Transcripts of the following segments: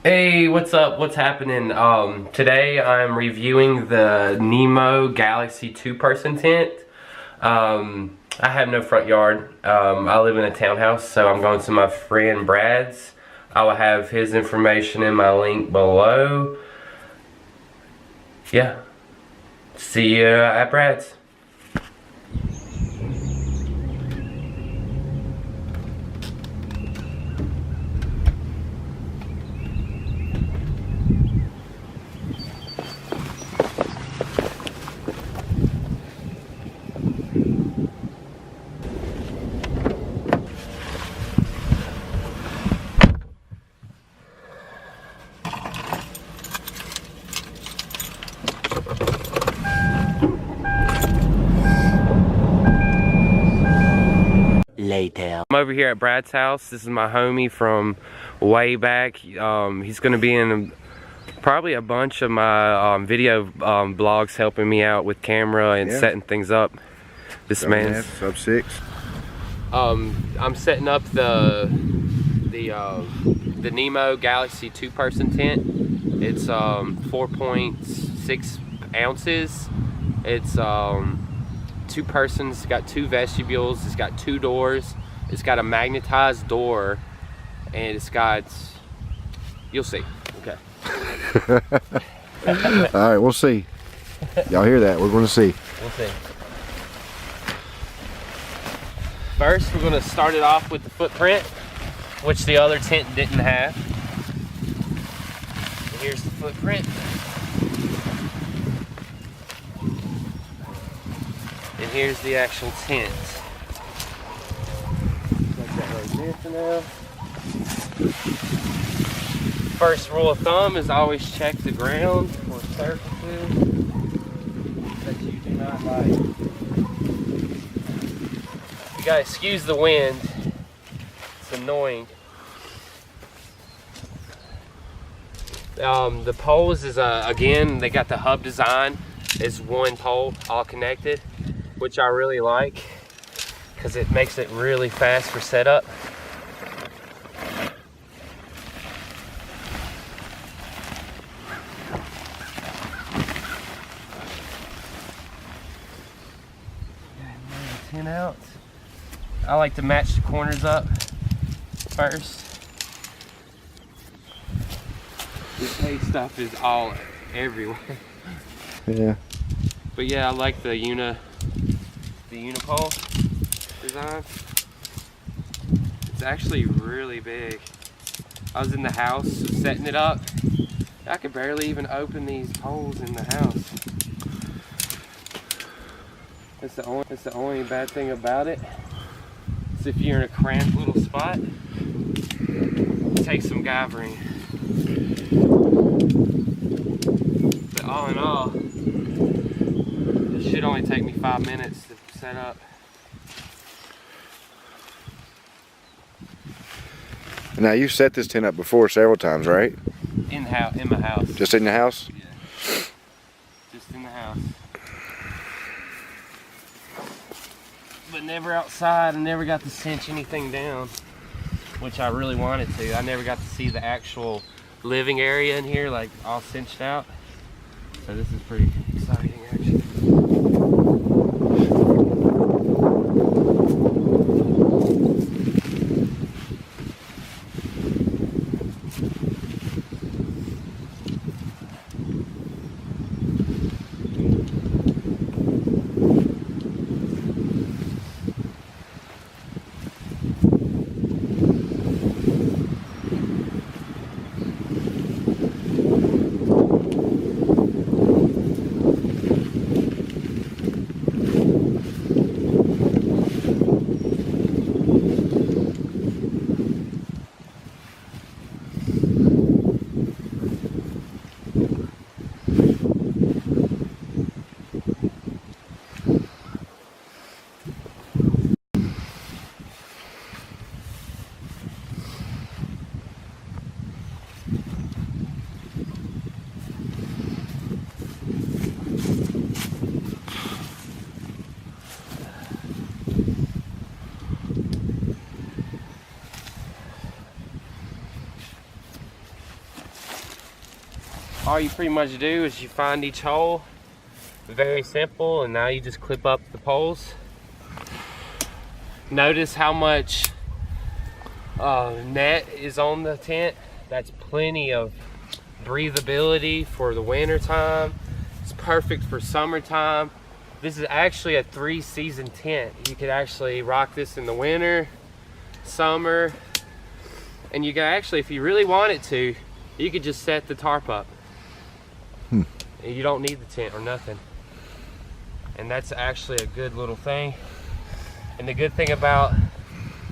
Hey, what's up? What's happening? Today I'm reviewing the Nemo Galaxi two-person tent. I have no front yard. I live in a townhouse, so I'm going to my friend Brad's. I will have his information in my link below. Yeah. See you at Brad's. Later. I'm over here at Brad's house. This is my homie from way back. He's going to be in probably a bunch of my video blogs, helping me out with camera and setting things up. This man's sub 6. I'm setting up the Nemo Galaxi two-person tent. It's 4.6 ounces. It's two persons. It's got 2 vestibules. It's got 2 doors. It's got a magnetized door, and it's got, you'll see. Okay. All right, we'll see. Y'all hear that? We're going to see. We'll see. First, we're going to start it off with the footprint, which the other tent didn't have. And here's the footprint. And here's the actual tent. Put that right there for now. First rule of thumb is always check the ground for surfaces that you do not like. You gotta excuse the wind. It's annoying. The poles is again, they got the hub design. It's one pole all connected, which I really like because it makes it really fast for setup. Tent out. I like to match the corners up first. This hay stuff is all everywhere. Yeah. But yeah, I like the unipole design. It's actually really big. I was in the house setting it up. I could barely even open these poles in the house. That's the only bad thing about it. Is if you're in a cramped little spot, it takes some gathering. But all in all, it should only take me 5 minutes to set up. Now you've set this tent up before several times, right? In my house. Just in the house? Yeah. Just in the house. But never outside. I never got to cinch anything down, which I really wanted to. I never got to see the actual living area in here, like all cinched out. So this is pretty exciting, actually. all you pretty much do is you find each hole. Very simple, and now you just clip up the poles. Notice how much net is on the tent. That's plenty of breathability for the winter time. It's perfect for summertime. This is actually a 3-season tent. You could actually rock this in the winter, summer, and you can actually, if you really wanted to, you could just set the tarp up. And you don't need the tent or nothing. And that's actually a good little thing. And the good thing about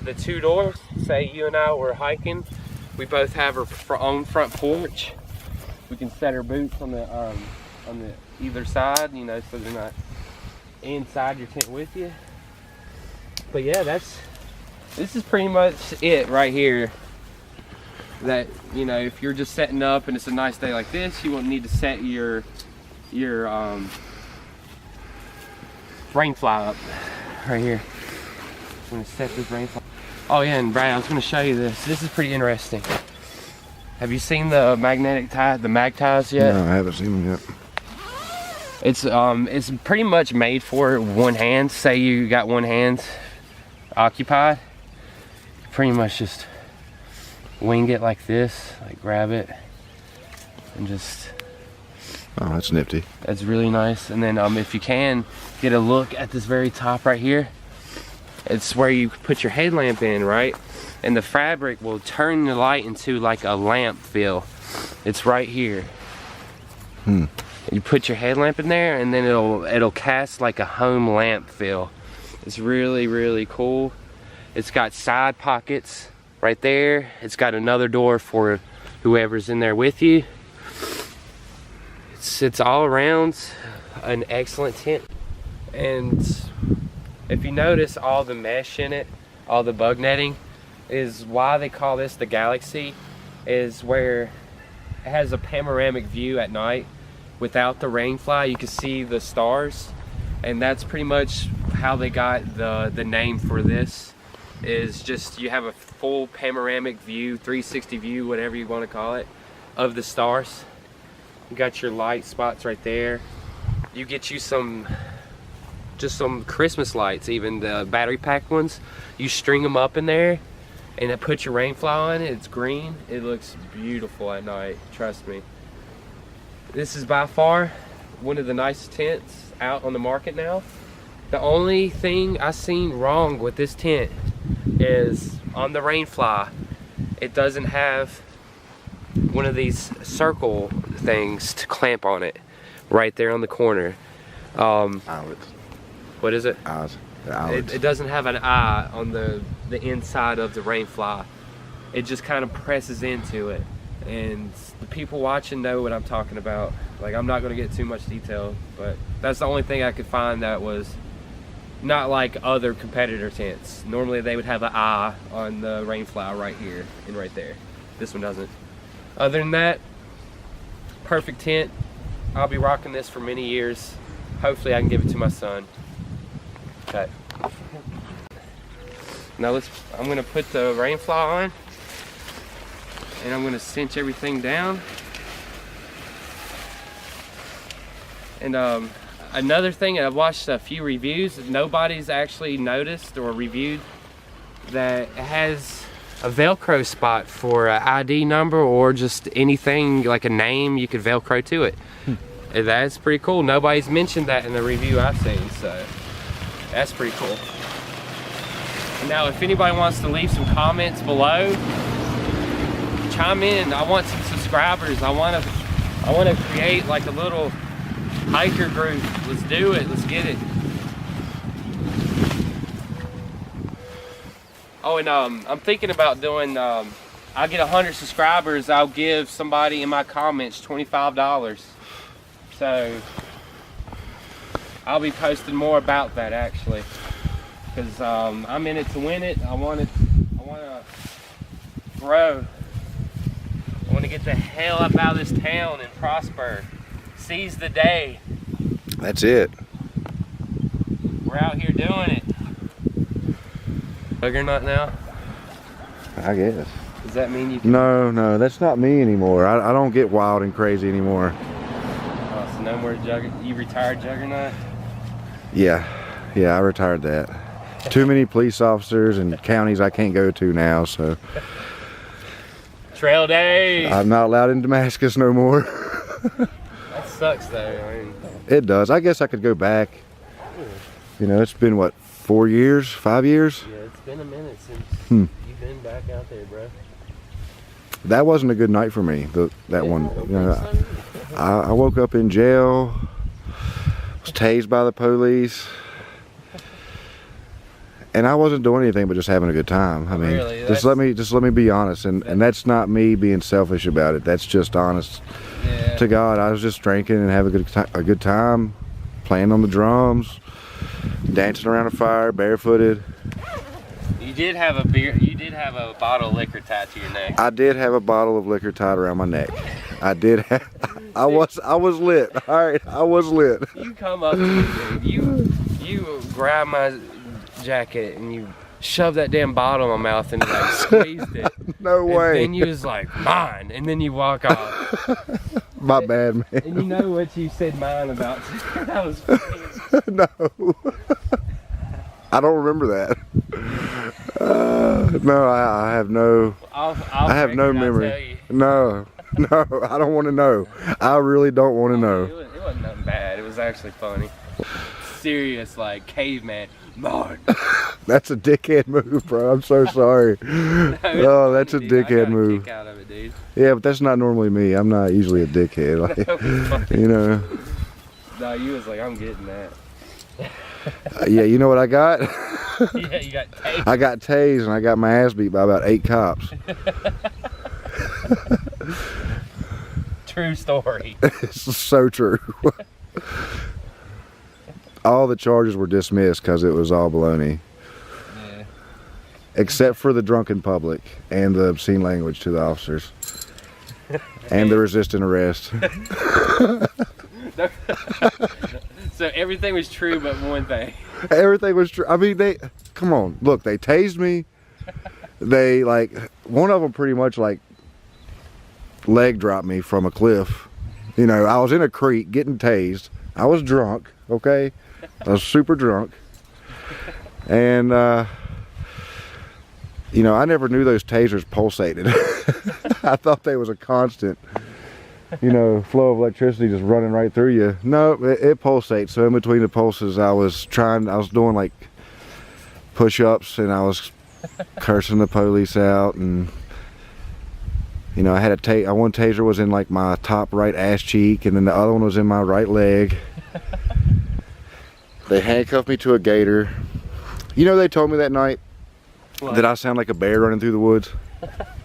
the 2 doors, say you and I were hiking, we both have our own front porch. We can set our boots on the either side, you know, so they're not inside your tent with you. But yeah, this is pretty much it right here. That, you know, if you're just setting up and it's a nice day like this, you won't need to set your rain fly up right here. I'm gonna set this rain fly. Oh yeah, and Brad, I was gonna show you this. This is pretty interesting. Have you seen the magnetic tie, the mag ties yet? No, I haven't seen them yet. It's pretty much made for one hand. Say you got one hand occupied, pretty much just wing it like this, like grab it and just. Oh, that's nifty. That's really nice. And then if you can get a look at this very top right here, it's where you put your headlamp in, right? And the fabric will turn the light into like a lamp feel. It's right here. You put your headlamp in there, and then it'll cast like a home lamp feel. It's really, really cool. It's got side pockets right there. It's got another door for whoever's in there with you. It's all around an excellent tent. And if you notice, all the mesh in it, all the bug netting, is why they call this the Galaxy, is where it has a panoramic view at night. Without the rain fly, you can see the stars, and that's pretty much how they got the name for this. Is just you have a full panoramic view, 360 view, whatever you want to call it, of the stars. You got your light spots right there. You get you some Christmas lights, even the battery pack ones. You string them up in there and then put your rain fly on it. It's green. It looks beautiful at night, trust me. This is by far one of the nicest tents out on the market now. The only thing I seen wrong with this tent is on the rain fly, it doesn't have one of these circle things to clamp on it right there on the corner. Eyelets. What is it? Eyes. Eyelets. It doesn't have an eye on the inside of the rain fly. It just kind of presses into it, and the people watching know what I'm talking about. Like, I'm not going to get too much detail, but that's the only thing I could find that was not like other competitor tents. Normally they would have an eye on the rain fly right here and right there. This one doesn't. Other than that, perfect tent. I'll be rocking this for many years. Hopefully I can give it to my son. Okay. Now I'm gonna put the rain fly on, and I'm gonna cinch everything down. And another thing, I've watched a few reviews, nobody's actually noticed or reviewed that it has a Velcro spot for an ID number or just anything like a name you could Velcro to it. And that's pretty cool. Nobody's mentioned that in the review I've seen, so that's pretty cool. Now, if anybody wants to leave some comments below, chime in. I want some subscribers. I want to create like a little hiker group. Let's do it. Let's get it. Oh, and I'm thinking about doing. I get 100 subscribers. I'll give somebody in my comments $25. So I'll be posting more about that actually, because I'm in it to win it. I want to grow. I want to get the hell up out of this town and prosper. Seize the day. That's it. We're out here doing it. Bugger nut now? I guess. Does that mean you can? No, that's not me anymore. I don't get wild and crazy anymore. Oh, so no more you retired Juggernaut? Yeah, I retired that. Too many police officers and counties I can't go to now, so. Trail days! I'm not allowed in Damascus no more. That sucks though, I mean. It does. I guess I could go back. You know, it's been what, 4 years, 5 years? Yeah, it's been a minute since you've been back out there, bro. That wasn't a good night for me, that one. You know, I woke up in jail, was tased by the police, and I wasn't doing anything but just having a good time. I mean, really? just let me be honest, and that's not me being selfish about it. That's just honest to God. I was just drinking and having a good time, playing on the drums, dancing around a fire, barefooted. You did have a beer. You did have a bottle of liquor tied to your neck. I did have a bottle of liquor tied around my neck. I did have, I was lit. All right, I was lit. You come up to me, dude. You grab my jacket and you shoved that damn bottle in my mouth and like squeezed it. No way. And then you was like, mine. And then you walk off. My bad, man. And you know what you said mine about? That was funny. No. I don't remember that. No, I have no. I have no memory. No, I don't want to know. I really don't want to know. It wasn't nothing bad. It was actually funny. Serious, like caveman. Mine. That's a dickhead move, bro. I'm so sorry. Oh, that's a dickhead move. Kick out of it, dude. Yeah, but that's not normally me. I'm not usually a dickhead. Like, you know. No, you was like, I'm getting that. Yeah, you know what I got? Yeah, you got tased. I got tased and I got my ass beat by about 8 cops. True story. It's so true. All the charges were dismissed because it was all baloney. Yeah. Except for the drunken public and the obscene language to the officers. And the resisting arrest. So everything was true but one thing. Everything was true. I mean, come on, look, they tased me. They, like, one of them pretty much, like, leg dropped me from a cliff. You know, I was in a creek getting tased. I was drunk, okay? I was super drunk. And, you know, I never knew those tasers pulsated. I thought they was a constant, you know, flow of electricity just running right through you. No, it pulsates. So in between the pulses, I was doing like push-ups and I was cursing the police out. And, you know, I had one taser was in like my top right ass cheek and then the other one was in my right leg. They handcuffed me to a gator. You know, they told me that night that I sound like a bear running through the woods.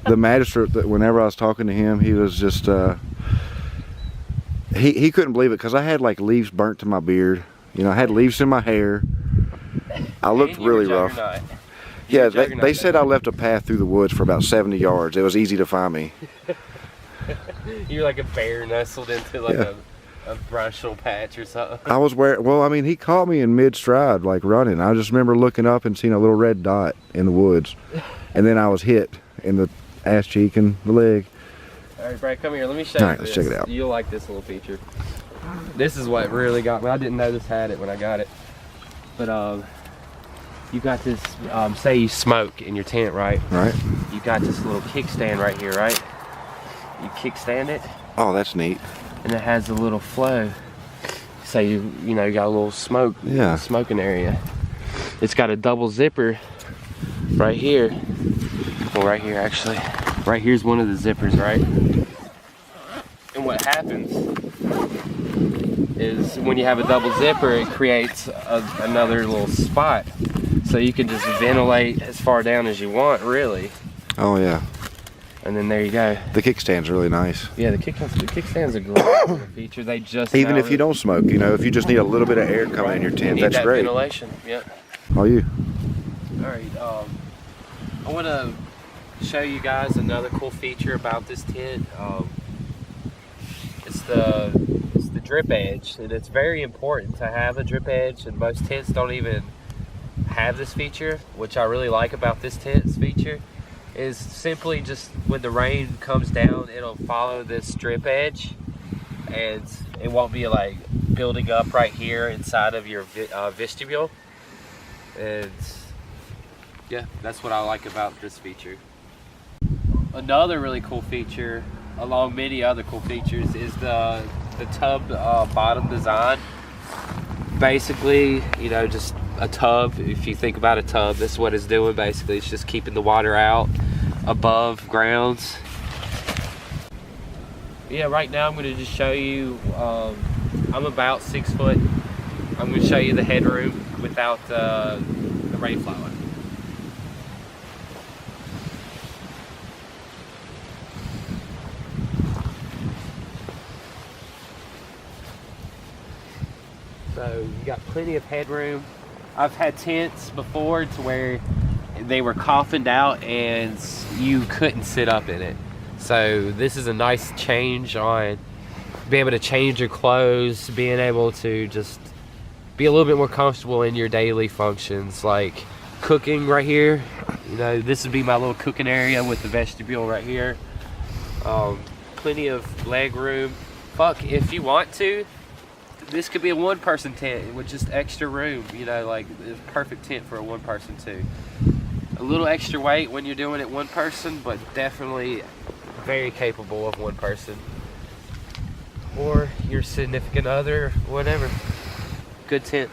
The magistrate, whenever I was talking to him, he was just, he couldn't believe it because I had like leaves burnt to my beard. You know, I had leaves in my hair. I looked really rough. Yeah, they said I left a path through the woods for about 70 yards. It was easy to find me. You're like a bear nestled into like a brushel patch or something. I was well, I mean, he caught me in mid-stride, like running. I just remember looking up and seeing a little red dot in the woods. And then I was hit in the ass cheek and the leg. All right, Brad, come here. Let me show you. All right, let's check it out. You'll like this little feature. This is what really got me. I didn't know this had it when I got it. But you got this, say you smoke in your tent, right? Right. You got this little kickstand right here, right? You kickstand it. Oh, that's neat. And it has a little flow. Say you know, you got a little smoking area. It's got a double zipper right here. Well, right here actually. Right here's one of the zippers, right? And what happens is when you have a double zipper, it creates another little spot. So you can just ventilate as far down as you want, really. Oh yeah. And then there you go. The kickstand's really nice. Yeah, the kickstand's a great feature. They just even if you don't smoke, you know, if you just need a little bit of air coming in your tent, that's great. Ventilation, yeah. All you. All right. I want to show you guys another cool feature about this tent. It's the drip edge, and it's very important to have a drip edge. And most tents don't even have this feature, which I really like about this tent's feature. is simply just when the rain comes down, it'll follow this drip edge, and it won't be like building up right here inside of your vestibule. And yeah, that's what I like about this feature. Another really cool feature, along many other cool features, is the tub bottom design. Basically, you know, just a tub. If you think about a tub, that's what it's doing. Basically, it's just keeping the water out above grounds. Yeah, right now I'm going to just show you, I'm about 6 foot. I'm going to show you the headroom without the rain flowing. So you got plenty of headroom. I've had tents before to where they were coffined out and you couldn't sit up in it. So this is a nice change on being able to change your clothes, being able to just be a little bit more comfortable in your daily functions, like cooking right here. You know, this would be my little cooking area with the vestibule right here. Plenty of leg room. Fuck, if you want to, this could be a one-person tent with just extra room. You know, like it's a perfect tent for a one-person too. A little extra weight when you're doing it one person, but definitely very capable of one person. Or your significant other, whatever. Good tent.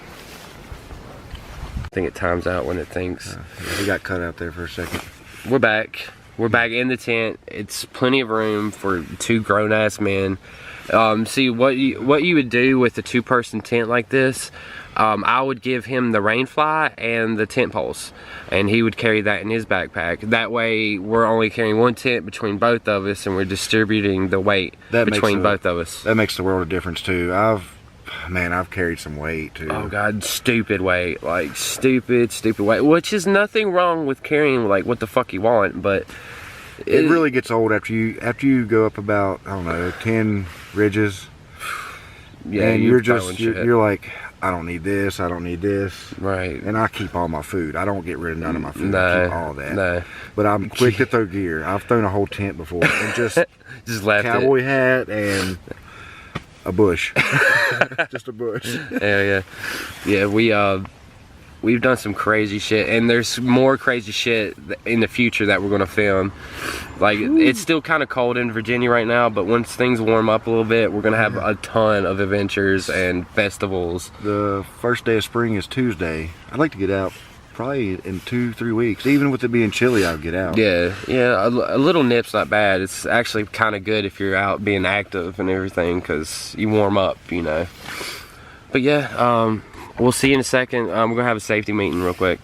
I think it times out when it thinks. We got cut out there for a second. We're back. We're back in the tent. It's plenty of room for 2 grown-ass men. See, what you would do with a 2-person tent like this, I would give him the rain fly and the tent poles, and he would carry that in his backpack. That way we're only carrying one tent between both of us, and we're distributing the weight between both of us. That makes the world of difference too. I've carried some weight too. Oh god, stupid weight. Like stupid weight, which is nothing wrong with carrying like what the fuck you want, but it really gets old after you go up about, I don't know, 10 ridges. Yeah, and you're like, I don't need this, I don't need this. Right. And I keep all my food. I don't get rid of none of my food. I keep all that. No. But I'm quick to throw gear. I've thrown a whole tent before and just left cowboy hat and a bush. Just a bush. Yeah, we've done some crazy shit, and there's more crazy shit in the future that we're gonna film. Like, it's still kind of cold in Virginia right now, but once things warm up a little bit, we're gonna have a ton of adventures and festivals. The first day of spring is Tuesday. I'd like to get out probably in 2-3 weeks. Even with it being chilly, I'll get out. Yeah, a little nip's not bad. It's actually kind of good if you're out being active and everything, because you warm up, you know. But yeah, we'll see you in a second. We're gonna have a safety meeting real quick.